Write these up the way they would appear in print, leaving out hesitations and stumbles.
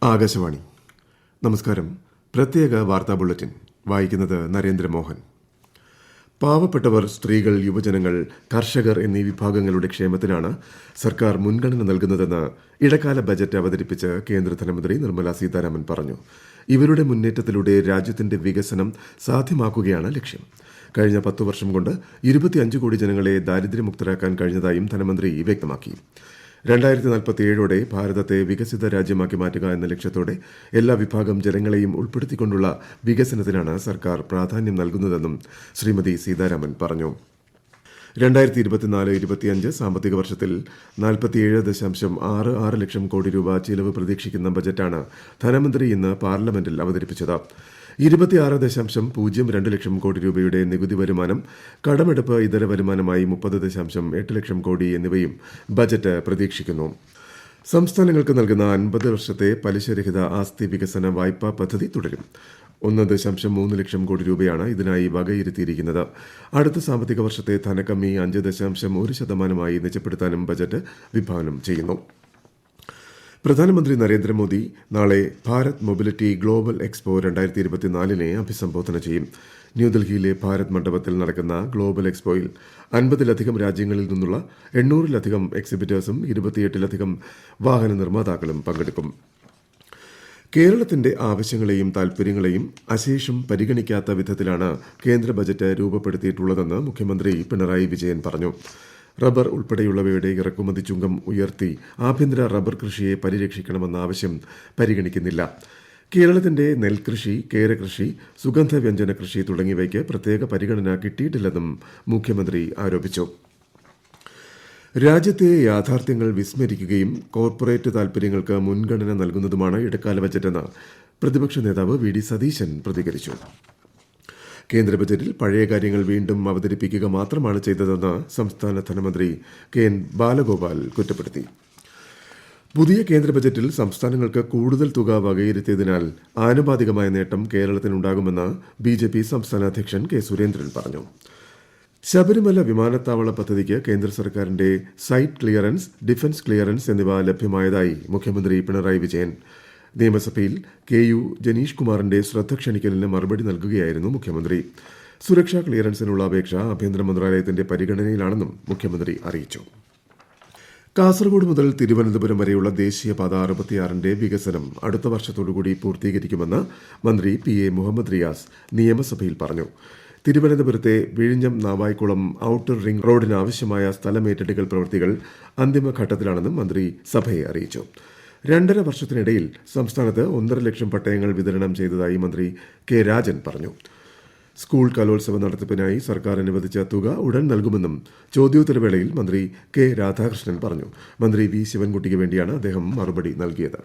ആകാശവാണി. നമസ്കാരം. പ്രത്യേക വാർത്താ ബുള്ളറ്റിൻ വായിക്കുന്നത് നരേന്ദ്രമോഹൻ. പാവപ്പെട്ടവർ, സ്ത്രീകൾ, യുവജനങ്ങൾ, കർഷകർ എന്നീ വിഭാഗങ്ങളുടെ ക്ഷേമത്തിനാണ് സർക്കാർ മുൻഗണന നൽകുന്നതെന്ന് ഇടക്കാല ബജറ്റ് അവതരിപ്പിച്ച് കേന്ദ്ര ധനമന്ത്രി നിർമ്മല സീതാരാമൻ പറഞ്ഞു. ഇവരുടെ മുന്നേറ്റത്തിലൂടെ രാജ്യത്തിന്റെ വികസനം സാധ്യമാക്കുകയാണ് ലക്ഷ്യം. കഴിഞ്ഞ 10 വർഷം കൊണ്ട് 25 കോടി ജനങ്ങളെ ദാരിദ്ര്യമുക്തരാക്കാൻ കഴിഞ്ഞതായും ധനമന്ത്രി വ്യക്തമാക്കി. 2047ഓടെ ഭാരതത്തെ വികസിത രാജ്യമാക്കി മാറ്റുക എന്ന ലക്ഷ്യത്തോടെ എല്ലാ വിഭാഗം ജനങ്ങളെയും ഉൾപ്പെടുത്തിക്കൊണ്ടുള്ള വികസനത്തിനാണ് സർക്കാർ പ്രാധാന്യം നൽകുന്നതെന്നും ശ്രീമതി സീതാരാമൻ പറഞ്ഞു. 2024-25 സാമ്പത്തിക വർഷത്തിൽ 47.66 ലക്ഷം കോടി രൂപ ചിലവ് പ്രതീക്ഷിക്കുന്ന ബജറ്റാണ് ധനമന്ത്രി ഇന്ന് പാർലമെന്റിൽ അവതരിപ്പിച്ചത്. 26.02 ലക്ഷം കോടി രൂപയുടെ നികുതി വരുമാനം, കടമെടുപ്പ്, ഇതര വരുമാനമായി 30.8 ലക്ഷം കോടി എന്നിവയും ബജറ്റ് പ്രതീക്ഷിക്കുന്നു. സംസ്ഥാനങ്ങൾക്ക് നൽകുന്ന 50 വർഷത്തെ പലിശരഹിത ആസ്തി വികസന വായ്പാ പദ്ധതി തുടരും. 1.3 ലക്ഷം കോടി രൂപയാണ് ഇതിനായി വകയിരുത്തിയിരിക്കുന്നത്. അടുത്ത സാമ്പത്തിക വർഷത്തെ ധനകമ്മി 5.1% നിജപ്പെടുത്താനും ബജറ്റ് വിഭാവനം ചെയ്യുന്നു. പ്രധാനമന്ത്രി നരേന്ദ്രമോദി നാളെ ഭാരത് മൊബിലിറ്റി ഗ്ലോബൽ എക്സ്പോ 2024 അഭിസംബോധന ചെയ്യും. ന്യൂഡൽഹിയിലെ ഭാരത് മണ്ഡപത്തിൽ നടക്കുന്ന ഗ്ലോബൽ എക്സ്പോയിൽ 50ലധികം രാജ്യങ്ങളിൽ നിന്നുള്ള 800ലധികം എക്സിബിറ്റേഴ്സും 28ലധികം വാഹന നിർമ്മാതാക്കളും പങ്കെടുക്കും. കേരളത്തിന്റെ ആവശ്യങ്ങളെയും താൽപര്യങ്ങളെയും അശേഷം പരിഗണിക്കാത്ത വിധത്തിലാണ് കേന്ദ്ര ബജറ്റ് രൂപപ്പെടുത്തിയിട്ടുള്ളതെന്ന് മുഖ്യമന്ത്രി പിണറായി വിജയൻ പറഞ്ഞു. റബ്ബർ ഉൾപ്പെടെയുള്ളവയുടെ ഇറക്കുമതി ചുങ്കം ഉയർത്തി ആഭ്യന്തര റബ്ബർ കൃഷിയെ പരിരക്ഷിക്കണമെന്ന ആവശ്യം പരിഗണിക്കുന്നില്ല. കേരളത്തിന്റെ നെൽകൃഷി, കേരകൃഷി, സുഗന്ധവ്യഞ്ജന കൃഷി തുടങ്ങിയവയ്ക്ക് പ്രത്യേക പരിഗണന കിട്ടിയിട്ടില്ലെന്നും മുഖ്യമന്ത്രി ആരോപിച്ചു. രാജ്യത്തെ യാഥാർത്ഥ്യങ്ങൾ വിസ്മരിക്കുകയും കോർപ്പറേറ്റ് താൽപര്യങ്ങൾക്ക് മുൻഗണന നൽകുന്നതുമാണ് ഇടക്കാല ബജറ്റെന്ന് പ്രതിപക്ഷ നേതാവ് വി ഡി സതീശൻ പ്രതികരിച്ചു. കേന്ദ്ര ബജറ്റിൽ പഴയ കാര്യങ്ങൾ വീണ്ടും അവതരിപ്പിക്കുക മാത്രമാണ് ചെയ്തതെന്ന് സംസ്ഥാന ധനമന്ത്രി കെ എൻ ബാലഗോപാൽ കുറ്റപ്പെടുത്തി. പുതിയ കേന്ദ്ര ബജറ്റിൽ സംസ്ഥാനങ്ങൾക്ക് കൂടുതൽ തുക വകയിരുത്തിയതിനാൽ ആനുപാതികമായ നേട്ടം കേരളത്തിനുണ്ടാകുമെന്ന് BJP സംസ്ഥാന അധ്യക്ഷൻ കെ സുരേന്ദ്രൻ പറഞ്ഞു. ശബരിമല വിമാനത്താവള പദ്ധതിക്ക് കേന്ദ്ര സർക്കാരിന്റെ സൈറ്റ് ക്ലിയറൻസ്, ഡിഫൻസ് ക്ലിയറൻസ് എന്നിവ ലഭ്യമായതായി മുഖ്യമന്ത്രി പിണറായി വിജയൻ. നിയമസഭയിൽ KU ജനീഷ് കുമാറിന്റെ ശ്രദ്ധ ക്ഷണിക്കലിന് മറുപടി നൽകുകയായിരുന്നു മുഖ്യമന്ത്രി. സുരക്ഷാ ക്ലിയറൻസിനുള്ള അപേക്ഷ ആഭ്യന്തര മന്ത്രാലയത്തിന്റെ പരിഗണനയിലാണെന്നും മുഖ്യമന്ത്രി അറിയിച്ചു. കാസർഗോഡ് മുതൽ തിരുവനന്തപുരം വരെയുള്ള ദേശീയപാത 66ന്റെ വികസനം അടുത്ത വർഷത്തോടുകൂടി പൂർത്തീകരിക്കുമെന്ന് മന്ത്രി PA മുഹമ്മദ് റിയാസ് നിയമസഭയിൽ പറഞ്ഞു. തിരുവനന്തപുരത്തെ വിഴിഞ്ഞം നാവായിക്കുളം ഔട്ടർ റിംഗ് റോഡിനാവശ്യമായ സ്ഥലമേറ്റെടുക്കൽ പ്രവൃത്തികൾ അന്തിമഘട്ടത്തിലാണെന്നും മന്ത്രി സഭയെ അറിയിച്ചു. 2.5 വർഷത്തിനിടയിൽ സംസ്ഥാനത്ത് 1.5 ലക്ഷം പട്ടയങ്ങൾ വിതരണം ചെയ്തതായി മന്ത്രി കെ രാജൻ പറഞ്ഞു. സ്കൂൾ കലോത്സവ നടത്തിപ്പിനായി സർക്കാർ അനുവദിച്ച തുക ഉടൻ നൽകുമെന്നും ചോദ്യോത്തരവേളയിൽ മന്ത്രി കെ രാധാകൃഷ്ണൻ പറഞ്ഞു. മന്ത്രി വി ശിവൻകുട്ടിക്ക് വേണ്ടിയാണ് അദ്ദേഹം മറുപടി നൽകിയത്.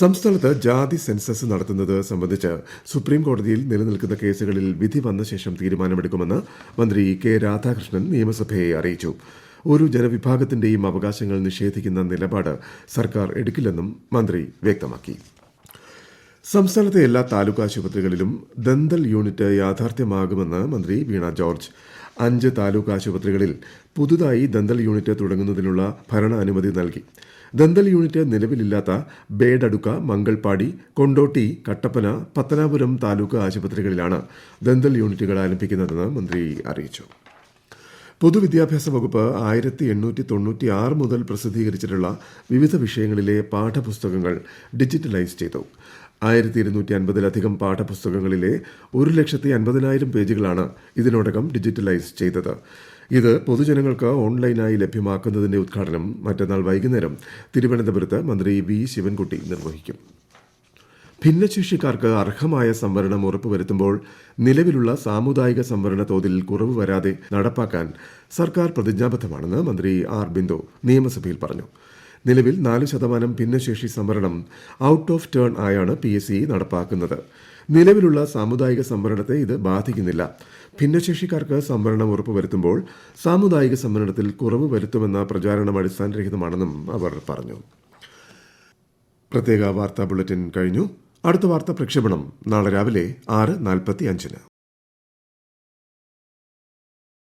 സംസ്ഥാനത്ത് ജാതി സെൻസസ് നടത്തുന്നത് സംബന്ധിച്ച് സുപ്രീം കോടതിയിൽ നിലനിൽക്കുന്ന കേസുകളിൽ വിധി വന്ന ശേഷം തീരുമാനമെടുക്കുമെന്ന് മന്ത്രി കെ രാധാകൃഷ്ണൻ നിയമസഭയെ അറിയിച്ചു. ഒരു ജനവിഭാഗത്തിന്റെയും അവകാശങ്ങൾ നിഷേധിക്കുന്ന നിലപാട് സർക്കാർ എടുക്കില്ലെന്നും മന്ത്രി വ്യക്തമാക്കി. സംസ്ഥാനത്തെ എല്ലാ താലൂക്ക് ആശുപത്രികളിലും ദന്തൽ യൂണിറ്റ് യാഥാർത്ഥ്യമാകുമെന്ന് മന്ത്രി വീണ ജോർജ്. 5 താലൂക്ക് ആശുപത്രികളിൽ പുതുതായി ദന്തൽ യൂണിറ്റ് തുടങ്ങുന്നതിനുള്ള ഭരണാനുമതി നൽകി. ദന്തൽ യൂണിറ്റ് നിലവിലില്ലാത്ത ബേഡടുക്ക, മംഗൾപാടി, കൊണ്ടോട്ടി, കട്ടപ്പന, പത്തനാപുരം താലൂക്ക് ആശുപത്രികളിലാണ് ദന്തൽ യൂണിറ്റുകൾ ആരംഭിക്കുന്നതെന്ന് മന്ത്രി അറിയിച്ചു. പൊതുവിദ്യാഭ്യാസ വകുപ്പ് 1896 മുതൽ പ്രസിദ്ധീകരിച്ചിട്ടുള്ള വിവിധ വിഷയങ്ങളിലെ പാഠപുസ്തകങ്ങൾ ഡിജിറ്റലൈസ് ചെയ്തു. 1250ലധികം പാഠപുസ്തകങ്ങളിലെ 1,50,000 പേജുകളാണ് ഇതിനോടകം ഡിജിറ്റലൈസ് ചെയ്തത്. ഇത് പൊതുജനങ്ങൾക്ക് ഓൺലൈനായി ലഭ്യമാക്കുന്നതിന്റെ ഉദ്ഘാടനം മറ്റന്നാൾ വൈകുന്നേരം തിരുവനന്തപുരത്ത് മന്ത്രി വി ശിവൻകുട്ടി നിർവഹിക്കും. ഭിന്നശേഷിക്കാർക്ക് അർഹമായ സംവരണം ഉറപ്പുവരുത്തുമ്പോൾ നിലവിലുള്ള സാമുദായിക സംവരണ തോതിൽ കുറവ് വരാതെ നടപ്പാക്കാൻ സർക്കാർ പ്രതിജ്ഞാബദ്ധമാണെന്ന് മന്ത്രി ആർ ബിന്ദു നിയമസഭയിൽ പറഞ്ഞു. നിലവിൽ 4% ഭിന്നശേഷി സംവരണം ഔട്ട് ഓഫ് ടേൺ ആയാണ് PSC നടപ്പാക്കുന്നത്. നിലവിലുള്ള സാമുദായിക സംവരണത്തെ ഇത് ബാധിക്കുന്നില്ല. ഭിന്നശേഷിക്കാർക്ക് സംവരണം ഉറപ്പുവരുത്തുമ്പോൾ സാമുദായിക സംവരണത്തിൽ കുറവ് വരുത്തുമെന്ന പ്രചാരണം അടിസ്ഥാനരഹിതമാണെന്നും അവർ പറഞ്ഞു. പ്രത്യേക വാർത്താ ബുള്ളറ്റിൻ കഴിഞ്ഞു. അടുത്ത വാർത്താ പ്രക്ഷേപണം നാളെ രാവിലെ 6:45.